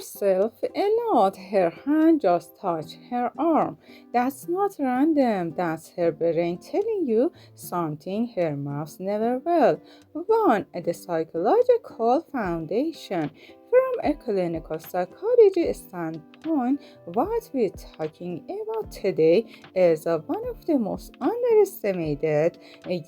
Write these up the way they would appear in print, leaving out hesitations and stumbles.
herself a lot. Her hand just touched her arm. That's not random. That's her brain telling you something her mouth never will. 1. The psychological foundation. From a clinical psychology standpoint, what we're talking about today is one of the most underestimated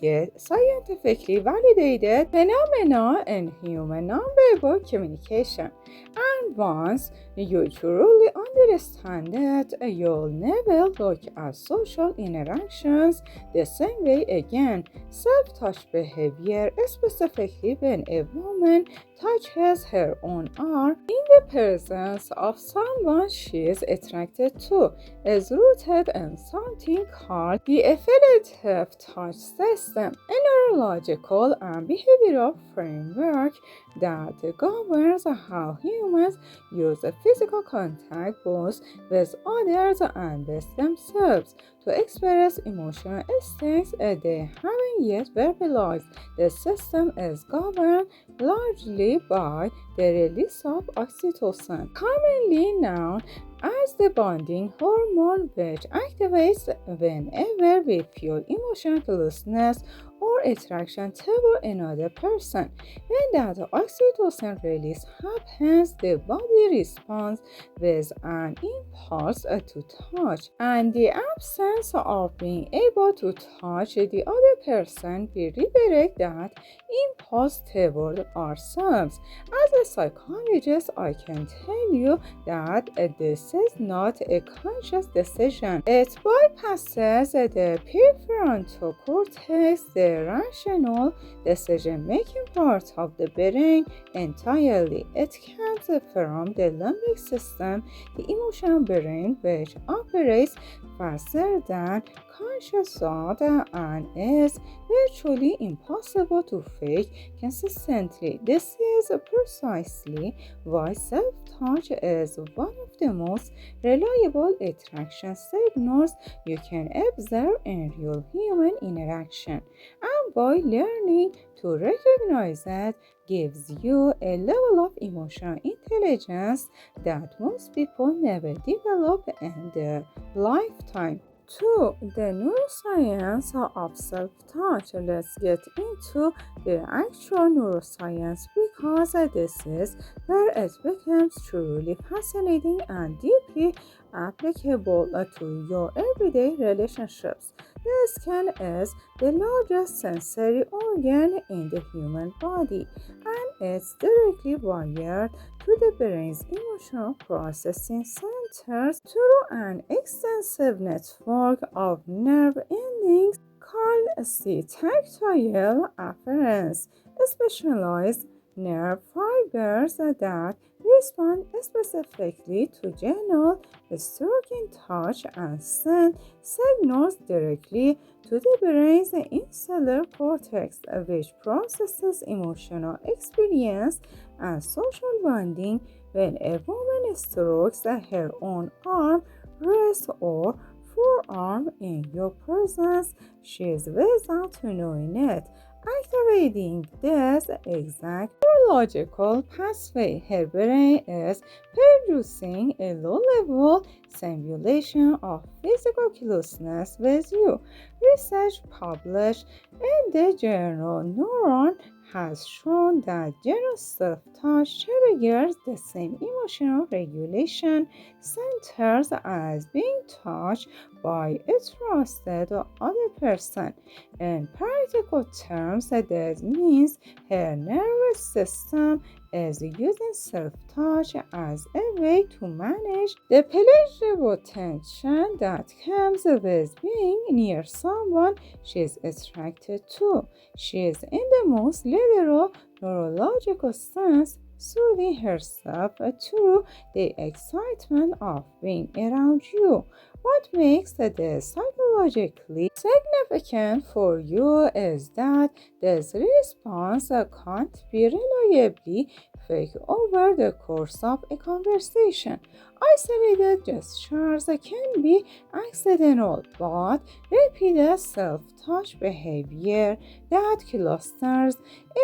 yet scientifically validated phenomena in human nonverbal communication. And once you truly understand it, you'll never look at social interactions the same way again. Self-touch behavior, specifically when a woman touches her own arm in the presence of someone she is attracted to, is rooted in something called the affiliative touch system, a neurological and behavioral framework that governs how humans use physical contact both with others and with themselves to express emotional states they haven't yet verbalized. The system is governed largely by the release of oxytocin, commonly known as the bonding hormone, which activates whenever we feel emotional closeness or attraction toward another person. When that oxytocin release happens, the body responds with an impulse to touch, and the absence of being able to touch the other person, we redirect that impulse toward ourselves. As a psychologist, I can tell you that this is not a conscious decision. It bypasses the prefrontal cortex, the rational decision-making part of the brain, entirely. It comes from the limbic system, the emotional brain, which operates faster than conscious thought and is virtually impossible to fake consistently. This is precisely why self-touch is one of the most reliable attraction signals you can observe in real human interaction. And by learning to recognize it gives you a level of emotional intelligence that most people never develop in their lifetime. 2. The neuroscience of self-touch. Let's get into the actual neuroscience because this is where it becomes truly fascinating and deeply applicable to your everyday relationships. The skin is the largest sensory organ in the human body, and it's directly wired to the brain's emotional processing centers through an extensive network of nerve endings called tactile afferents, specialized nerve fibers that respond specifically to gentle stroking, touch, and send signals directly to the brain's insular cortex, which processes emotional experience and social bonding. When a woman strokes her own arm, wrist, or forearm in your presence, she is without knowing it activating this exact neurological pathway. Her brain is producing a low-level simulation of physical closeness with you. Research published in the journal Neuron has shown that general self-touch triggers the same emotional regulation centers as being touched by a trusted other person. In practical terms, this means her nervous system is using self-touch as a way to manage the pleasurable tension that comes with being near someone she is attracted to. She is, in the most literal neurological sense, soothing herself through the excitement of being around you. What makes this psychologically significant for you is that this response can't be reliably faked over the course of a conversation. Isolated gestures can be accidental, but repeated self-touch behavior that clusters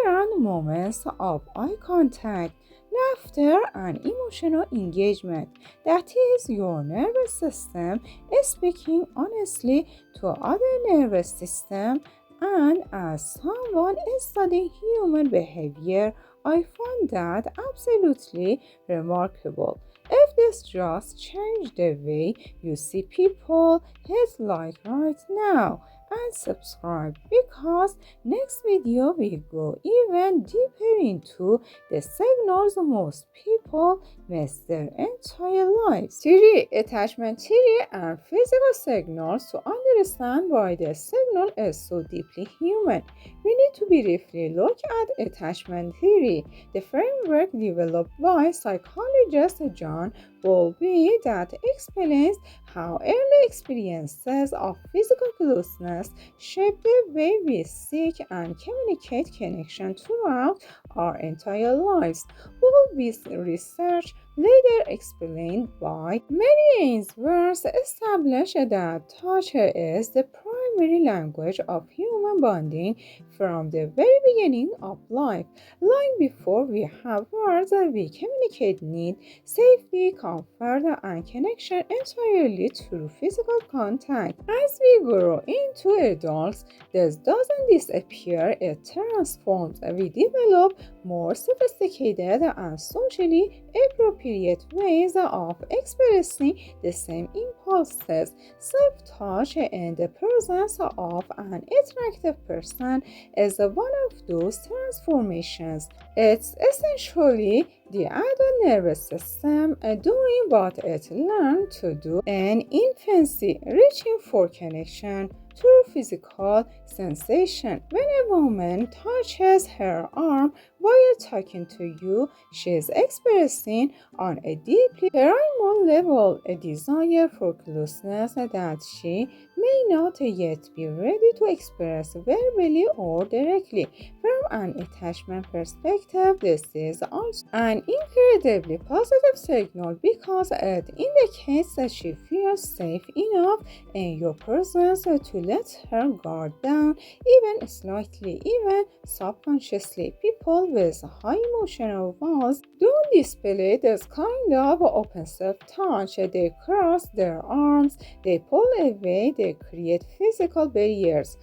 around moments of eye contact, laughter, and emotional engagement. That is your nervous system speaking honestly to other nervous system. And as someone studying human behavior, I find that absolutely remarkable. If this just changed the way you see people, hit like right now and subscribe, because next video we go even deeper into the signals most people miss their entire lives. Theory, attachment theory, and physical signals. To understand why the signal is so deeply human, we need to briefly look at attachment theory, the framework developed by psychologist John Bowlby that explains how early experiences of physical closeness shape the way we seek and communicate connection throughout our entire lives. Bowlby's research, later explained by Mary Ainsworth, established that touch is the primary language of human bonding from the very beginning of life. Long before we have words, we communicate need, safety, comfort, and connection entirely through physical contact. As we grow into adults, this doesn't disappear, it transforms. We develop more sophisticated and socially appropriate ways of expressing the same impulses. Self-touch in the presence of an attractive person is one of those transformations. It's essentially the adult nervous system doing what it learned to do in infancy, reaching for connection through physical sensation. When a woman touches her arm while talking to you, she is expressing on a deeply primal level a desire for closeness that she may not yet be ready to express verbally or directly. From an attachment perspective, this is also an incredibly positive signal because it indicates that she feels safe enough in your presence to let her guard down, even slightly, even subconsciously. People with high emotional walls don't display this kind of open self-touch. They cross their arms, they pull away, they create physical barriers.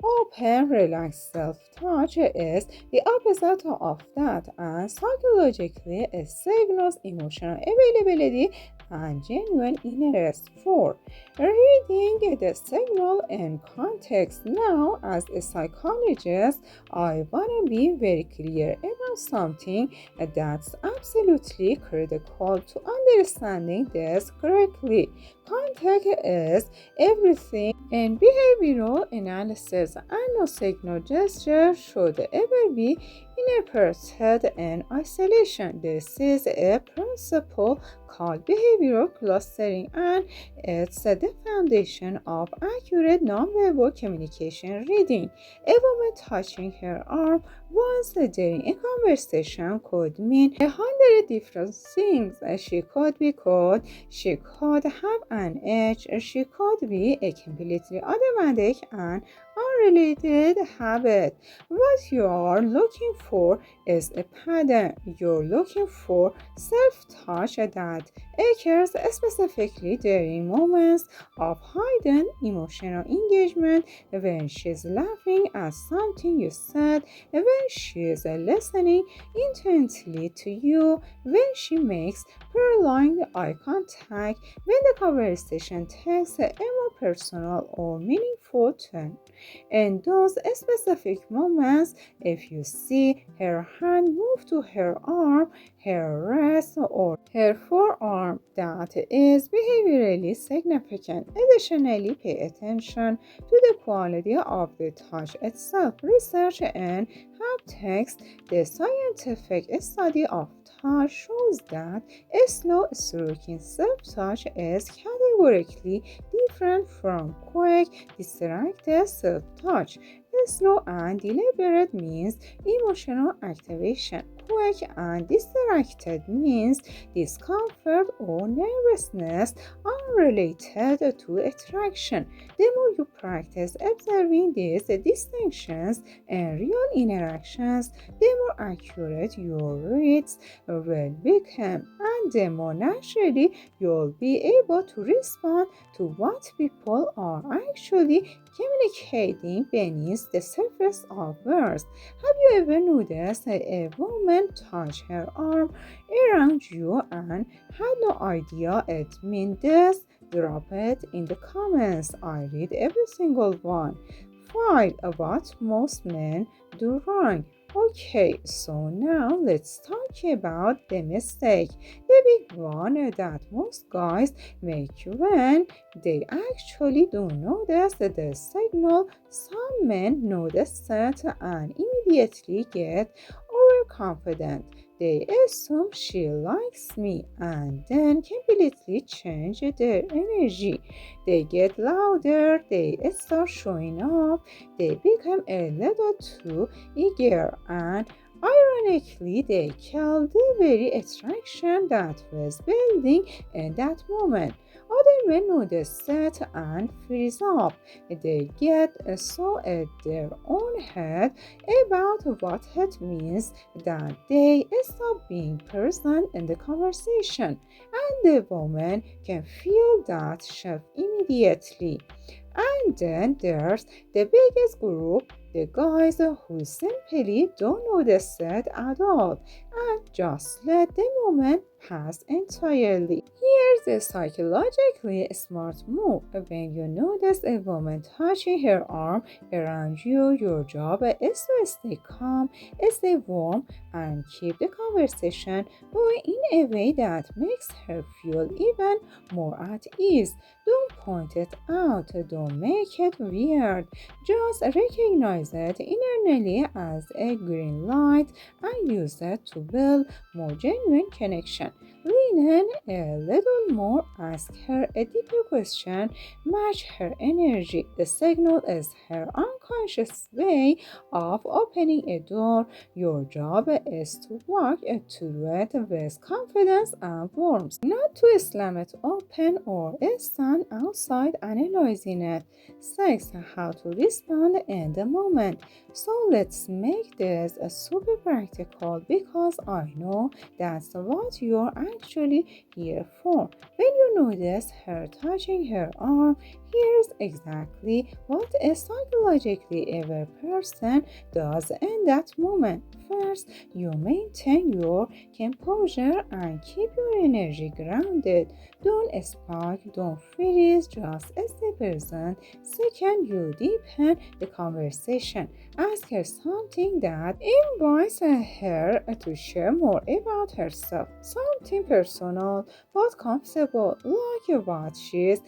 Open, relaxed self-touch is the opposite of that, and psychologically it signals emotional availability and genuine interest. 4. Reading the signal in context. Now, as a psychologist, I want to be very clear about something that's absolutely critical to understanding this correctly. Context is everything in behavioral analysis, and no signal gesture should ever be interpreted in isolation. This is a principle called behavioral clustering, and it's the foundation of accurate nonverbal communication. Reading a woman touching her arm once during a conversation could mean 100 different things. She could be cold, she could have an edge, she could be a completely automatic and unrelated habit. What you are looking for is a pattern. You're looking for self-touch that occurs specifically during moments of heightened emotional engagement, when she's laughing at something you said, when she's listening intently to you, when she makes prolonged eye contact, when the conversation takes a more personal or meaningful turn. In those specific moments, if you see her hand move to her arm, her wrist, or her forearm, that is behaviorally significant. Additionally, pay attention to the quality of the touch itself. Research in haptics, the scientific study of touch, shows that a slow stroking self-touch is categorically different from quick, distracted self-touch. Slow and deliberate means emotional activation. quick and distracted means discomfort or nervousness unrelated to attraction. The more you practice observing these distinctions in real interactions, the more accurate your reads will become, and the more naturally you'll be able to respond to what people are actually communicating beneath the surface of words. Have you ever noticed a woman touch her arm around you and had no idea it meant this? Drop it in the comments. I read every single one. 5. What most men do wrong. Okay, so now let's talk about the mistake. The big one that most guys make when they actually don't notice the signal. Some men notice it and immediately get overconfident. They assume she likes me and then completely change their energy. They get louder, they start showing off, they become a little too eager, and ironically, they kill the very attraction that was building in that moment. Other men notice it and freeze up. They get so at their own head about what it means that they stop being present in the conversation, and the woman can feel that shift immediately. And then there's the biggest group, the guys who simply don't notice it at all and just let the moment pass entirely. Here's a psychologically smart move. When you notice a woman touching her arm around you, your job is to stay calm, stay warm, and keep the conversation going in a way that makes her feel even more at ease. Don't point it out, don't make it weird. Just recognize it internally as a green light and use it to build more genuine connection. Lean in a little more, ask her a deeper question, match her energy. The signal is her unconscious way of opening a door. Your job is to walk through it with confidence and warmth, not to slam it open or stand outside analyzing it. 6. How to respond in the moment. So let's make this a super practical because I know that's what you're actually here for. When you notice her touching her arm, here's exactly what a psychologically aware person does in that moment. First, you maintain your composure and keep your energy grounded. Don't spark, don't freeze, just stay present. Second, you deepen the conversation. Ask her something that invites her to share more about herself, something personal but comfortable, like what she's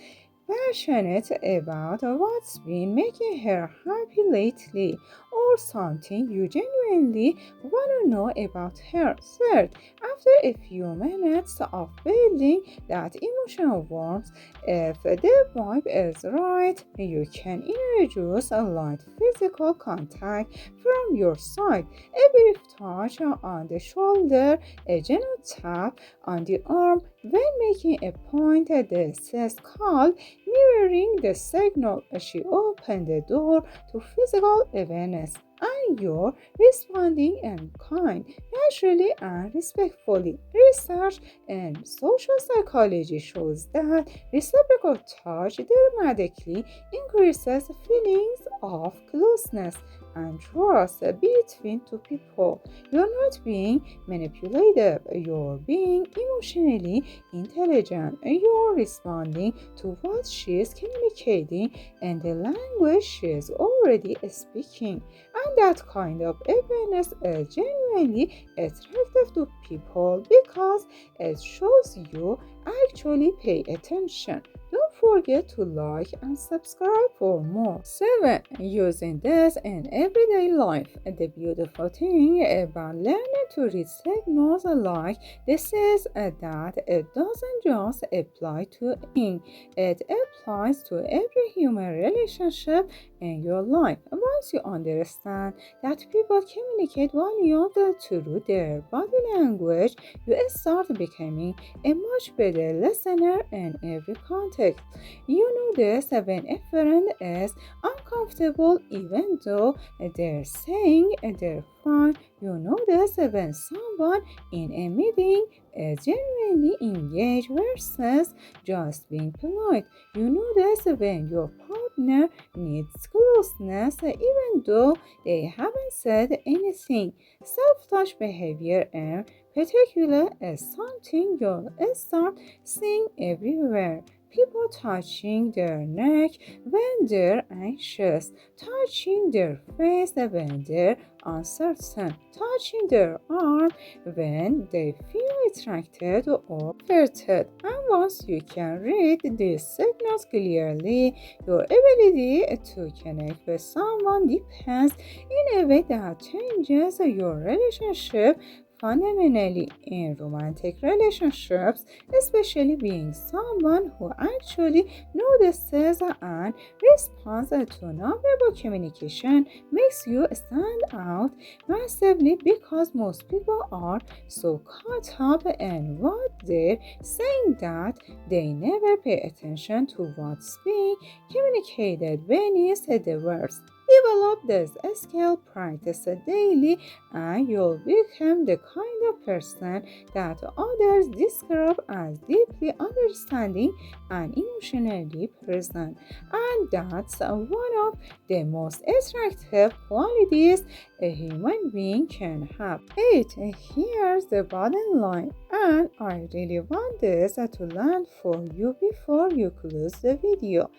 passionate about, what's been making her happy lately, or something you genuinely want to know about her. Third, after a few minutes of building that emotional warmth, if the vibe is right, you can introduce a light physical contact from your side, a brief touch on the shoulder, a gentle tap on the arm. When making a point, this is called mirroring the signal. She opened the door to physical awareness, and you're responding in kind, naturally, and respectfully. Research in social psychology shows that reciprocal touch dramatically increases feelings of closeness and trust between two people. You're not being manipulative, you're being emotionally intelligent. You're responding to what she is communicating and the language she is already speaking. And that kind of awareness is genuinely attractive to people because it shows you actually pay attention. Don't forget to like and subscribe for more. 7. Using this in everyday life. The beautiful thing about learning to read signals like this is that it doesn't just apply to ink, it applies to every human relationship in your life. Once you understand that people communicate volumes through their body language, you start becoming a much better listener in every context. You notice when a friend is uncomfortable even though they're saying they're fine. You notice when someone in a meeting is genuinely engaged versus just being polite. You notice when your partner needs closeness even though they haven't said anything. Self-touch behavior in particular is something you'll start seeing everywhere. People touching their neck when they're anxious, touching their face when they're uncertain, touching their arm when they feel attracted or flirted. And once you can read these signals clearly, your ability to connect with someone depends in a way that changes your relationship fundamentally. In romantic relationships, especially being someone who actually notices and responds to nonverbal communication makes you stand out massively because most people are so caught up in what they're saying that they never pay attention to what's being communicated beneath the words. Develop this skill, practice it daily, and you'll become the kind of person that others describe as deeply understanding and emotionally present. And that's one of the most attractive qualities a human being can have. 8. Here's the bottom line, and I really want this to land for you before you close the video.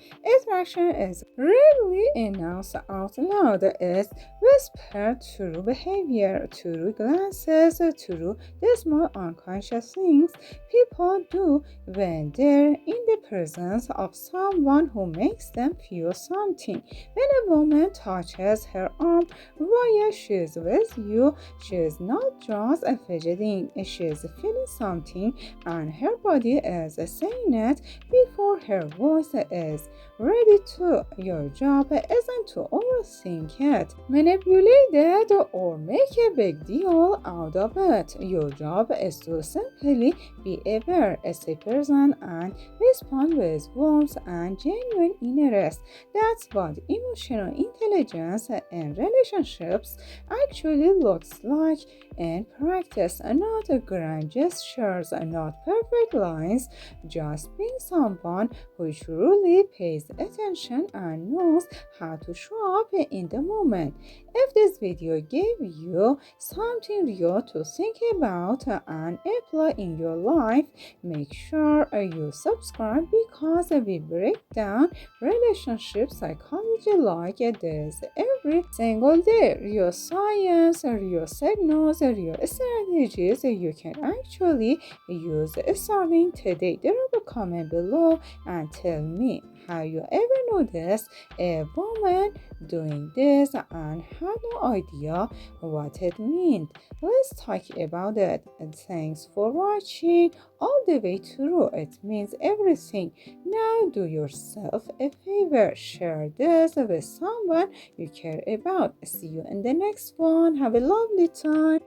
Attraction is rarely announced out loud. It's whispered through behavior, through glances, through the small unconscious things people do when they're in the presence of someone who makes them feel something. When a woman touches her arm while she's with you, she's not just fidgeting, she's feeling something, and her body is saying it before her voice is ready to. Your job isn't to overthink it, manipulate it, or make a big deal out of it. Your job is to simply be aware, stay present, and respond with warmth and genuine interest. That's what emotional intelligence in relationships actually looks like in practice. Not grand gestures, not perfect lines, just being someone who truly pays attention and knows how to show up in the moment. If this video gave you something real to think about and apply in your life, make sure you subscribe because we break down relationship psychology like this every single day. Real science, real signals, real strategies you can actually use starting today. Drop a comment below and tell me how you ever noticed a woman doing this and had no idea what it meant. Let's talk about it. And thanks for watching all the way through. It means everything. Now do yourself a favor. Share this with someone you care about. See you in the next one. Have a lovely time.